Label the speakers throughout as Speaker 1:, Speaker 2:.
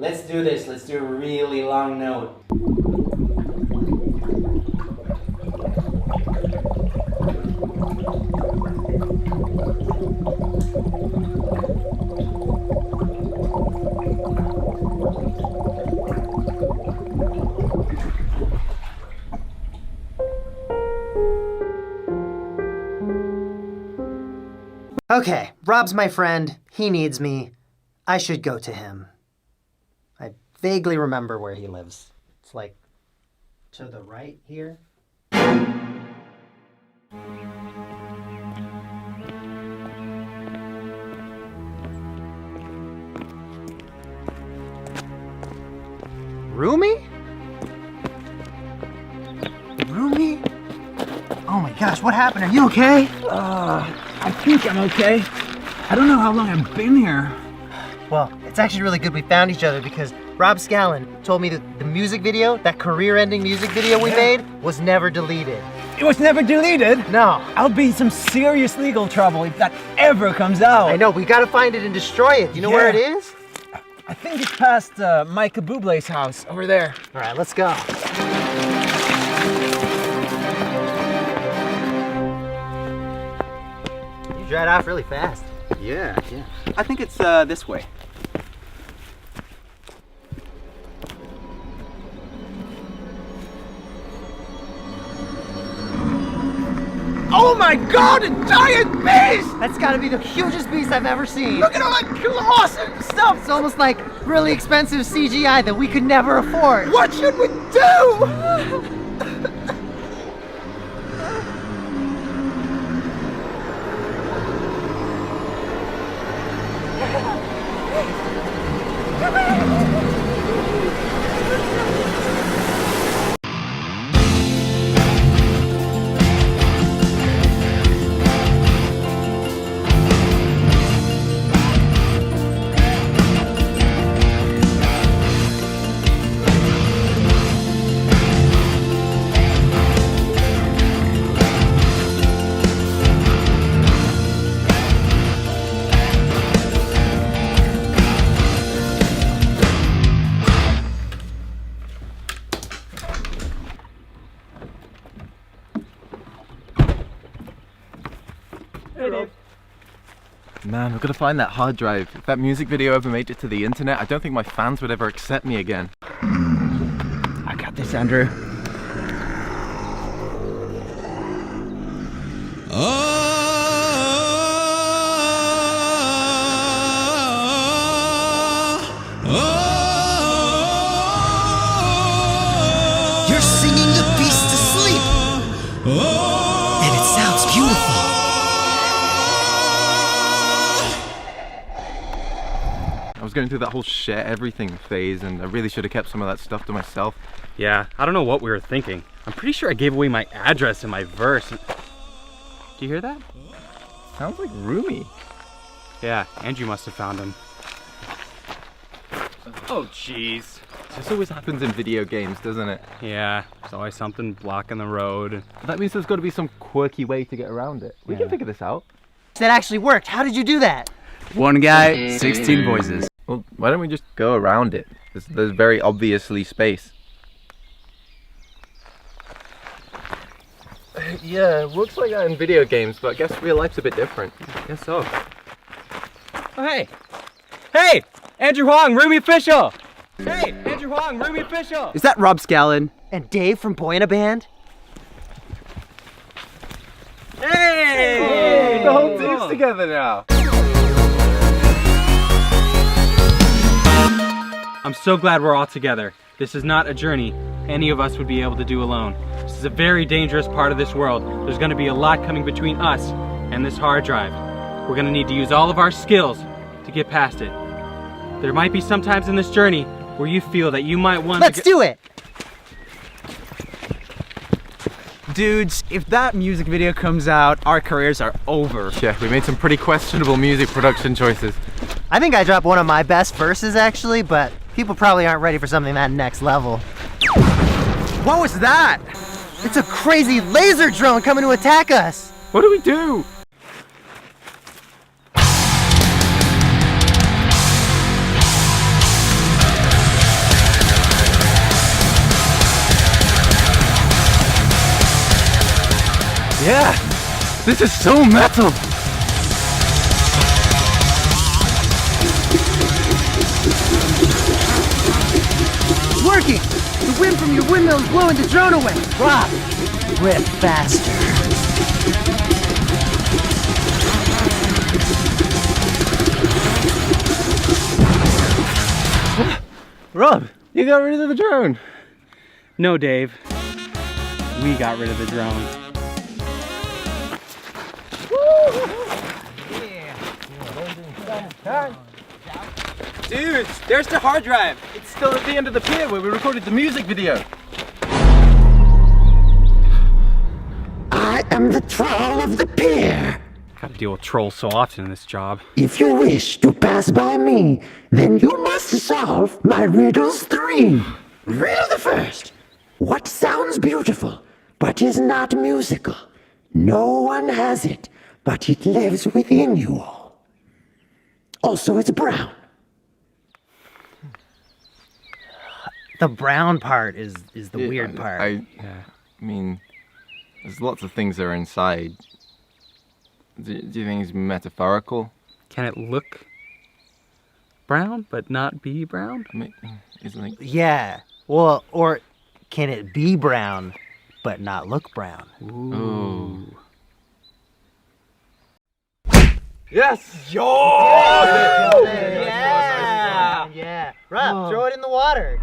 Speaker 1: Let's do this. Let's do a really long note.
Speaker 2: Okay, Rob's my friend. He needs me. I should go to him. I vaguely remember where he lives. It's like to the right here. Rumi? Rumi? Oh my gosh, what happened? Are you okay?
Speaker 3: I think I'm okay. I don't know how long I've been here.
Speaker 2: Well, it's actually really good we found each other because Rob Scallon told me that the music video, that career-ending music video we made, was never deleted.
Speaker 3: It was never deleted.
Speaker 2: No.
Speaker 3: I'll be in some serious legal trouble if that ever comes out.
Speaker 2: I know, we gotta find it and destroy it. Do you know where it is?
Speaker 3: I think it's past Micah Bublé's house, over there.
Speaker 2: All right, let's go. You dried off really fast.
Speaker 4: Yeah. I think it's this way.
Speaker 3: Oh my god, a giant beast!
Speaker 2: That's gotta be the hugest beast I've ever seen.
Speaker 3: Look at all that claws and stuff!
Speaker 2: It's almost like really expensive CGI that we could never afford.
Speaker 3: What should we do?
Speaker 4: Man, we're gonna find that hard drive. If that music video ever made it to the internet, I don't think my fans would ever accept me again.
Speaker 3: I got this, Andrew.
Speaker 2: You're singing the beast to sleep. And it sounds beautiful.
Speaker 4: I was going through that whole share everything phase, and I really should have kept some of that stuff to myself.
Speaker 5: Yeah, I don't know what we were thinking. I'm pretty sure I gave away my address in my verse. Do you hear that?
Speaker 4: Sounds like Rumi.
Speaker 5: Yeah, Andrew must have found him. Oh, jeez.
Speaker 4: This always happens in video games, doesn't it?
Speaker 5: Yeah, there's always something blocking the road.
Speaker 4: That means there's got to be some quirky way to get around it. We can figure this out.
Speaker 2: That actually worked. How did you do that?
Speaker 3: One guy, 16 voices.
Speaker 4: Well, why don't we just go around it? There's very obviously space. Yeah, it looks like that in video games, but I guess real life's a bit different.
Speaker 5: I guess so. Oh, hey! Hey! Andrew Huang, Rumi Official! Hey! Andrew Huang, Rumi Official!
Speaker 3: Is that Rob Scallon?
Speaker 2: And Dave from Boy in a Band?
Speaker 5: Hey!
Speaker 4: The whole team's together now.
Speaker 5: I'm so glad we're all together. This is not a journey any of us would be able to do alone. This is a very dangerous part of this world. There's going to be a lot coming between us and this hard drive. We're going to need to use all of our skills to get past it. There might be some times in this journey where you feel that you might want
Speaker 2: Let's do it!
Speaker 3: Dudes, if that music video comes out, our careers are over.
Speaker 4: Yeah, we made some pretty questionable music production choices.
Speaker 2: I think I dropped one of my best verses actually, but people probably aren't ready for something that next level.
Speaker 3: What was that?
Speaker 2: It's a crazy laser drone coming to attack us!
Speaker 4: What do we do? Yeah, this is so metal.
Speaker 2: It's working! The wind from your windmill is blowing the drone away! Rob, riff faster.
Speaker 4: Rob, you got rid of the drone.
Speaker 5: No, Dave. We got rid of the drone.
Speaker 3: Dudes, there's the hard drive.
Speaker 4: It's still at the end of the pier where we recorded the music video.
Speaker 6: I am the troll of the pier.
Speaker 5: Gotta deal with trolls so often in this job.
Speaker 6: If you wish to pass by me, then you must solve my riddles 3. Riddle the first. What sounds beautiful, but is not musical? No one has it, but it lives within you all. Also, it's brown.
Speaker 2: The brown part is the weird part.
Speaker 4: I mean, there's lots of things that are inside. Do you think it's metaphorical?
Speaker 5: Can it look brown but not be brown?
Speaker 4: I mean, isn't it?
Speaker 2: Yeah. Well, or can it be brown but not look brown?
Speaker 4: Ooh.
Speaker 3: Yes! Yo!
Speaker 2: Yeah! Yeah. Rob, throw it in the water.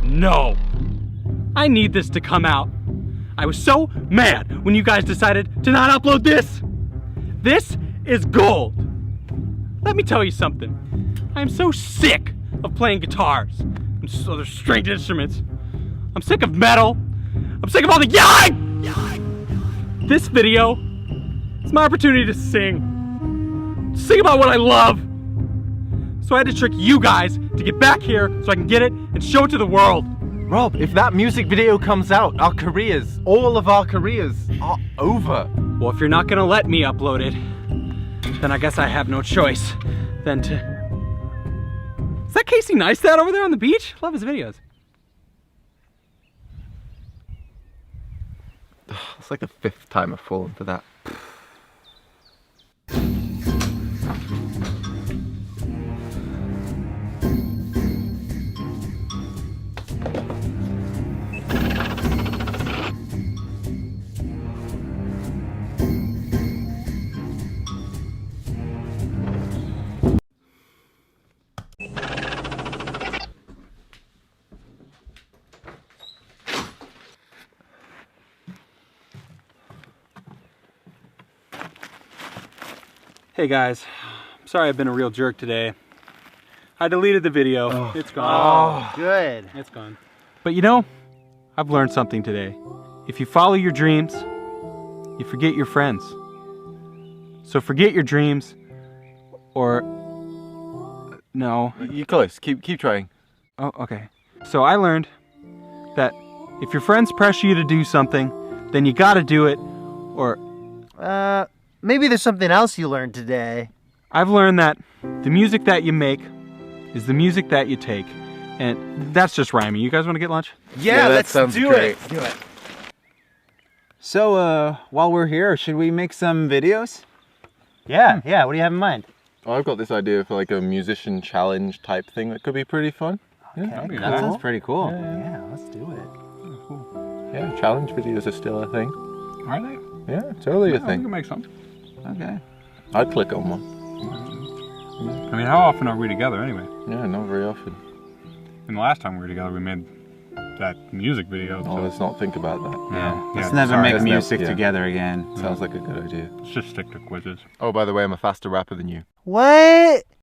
Speaker 5: No! I need this to come out. I was so mad when you guys decided to not upload this. This is gold. Let me tell you something. I am so sick of playing guitars and other stringed instruments. I'm sick of metal. I'm sick of all the yelling! This video is my opportunity to sing. Sing about what I love. So I had to trick you guys to get back here so I can get it and show it to the world.
Speaker 4: Rob, if that music video comes out, our careers, all of our careers are over.
Speaker 5: Well, if you're not gonna let me upload it, then I guess I have no choice than to... Is that Casey Neistat over there on the beach? Love his videos.
Speaker 4: It's like the 5th time I've fallen for that.
Speaker 5: Hey guys, I'm sorry I've been a real jerk today. I deleted the video. It's gone.
Speaker 2: Oh, good.
Speaker 5: It's gone. But you know, I've learned something today. If you follow your dreams, you forget your friends. So forget your dreams, or no.
Speaker 4: You're close. Keep trying.
Speaker 5: Oh, okay. So I learned that if your friends pressure you to do something, then you gotta do it, or...
Speaker 2: Maybe there's something else you learned today.
Speaker 5: I've learned that the music that you make is the music that you take. And that's just rhyming. You guys want to get lunch?
Speaker 4: Yeah, that sounds great.
Speaker 3: Do it. So, while we're here, should we make some videos?
Speaker 2: Yeah. What do you have in mind?
Speaker 4: Oh, I've got this idea for like a musician challenge type thing that could be pretty fun.
Speaker 3: That sounds pretty cool.
Speaker 2: Yeah, let's do it.
Speaker 4: Yeah, challenge videos are still a thing.
Speaker 5: Are they?
Speaker 4: Yeah, totally a
Speaker 5: We
Speaker 4: thing.
Speaker 5: can make some.
Speaker 3: Okay.
Speaker 4: I'd click on one.
Speaker 5: I mean, how often are we together anyway?
Speaker 4: Yeah, not very often.
Speaker 5: And the last time we were together, we made that music video.
Speaker 4: Oh, let's not think about that.
Speaker 3: Yeah. Let's
Speaker 5: yeah,
Speaker 3: never
Speaker 5: sorry.
Speaker 3: make
Speaker 4: Let's
Speaker 3: music
Speaker 4: yeah.
Speaker 3: together again.
Speaker 4: Sounds like a good idea.
Speaker 5: Let's just stick to quizzes.
Speaker 4: Oh, by the way, I'm a faster rapper than you.
Speaker 2: What?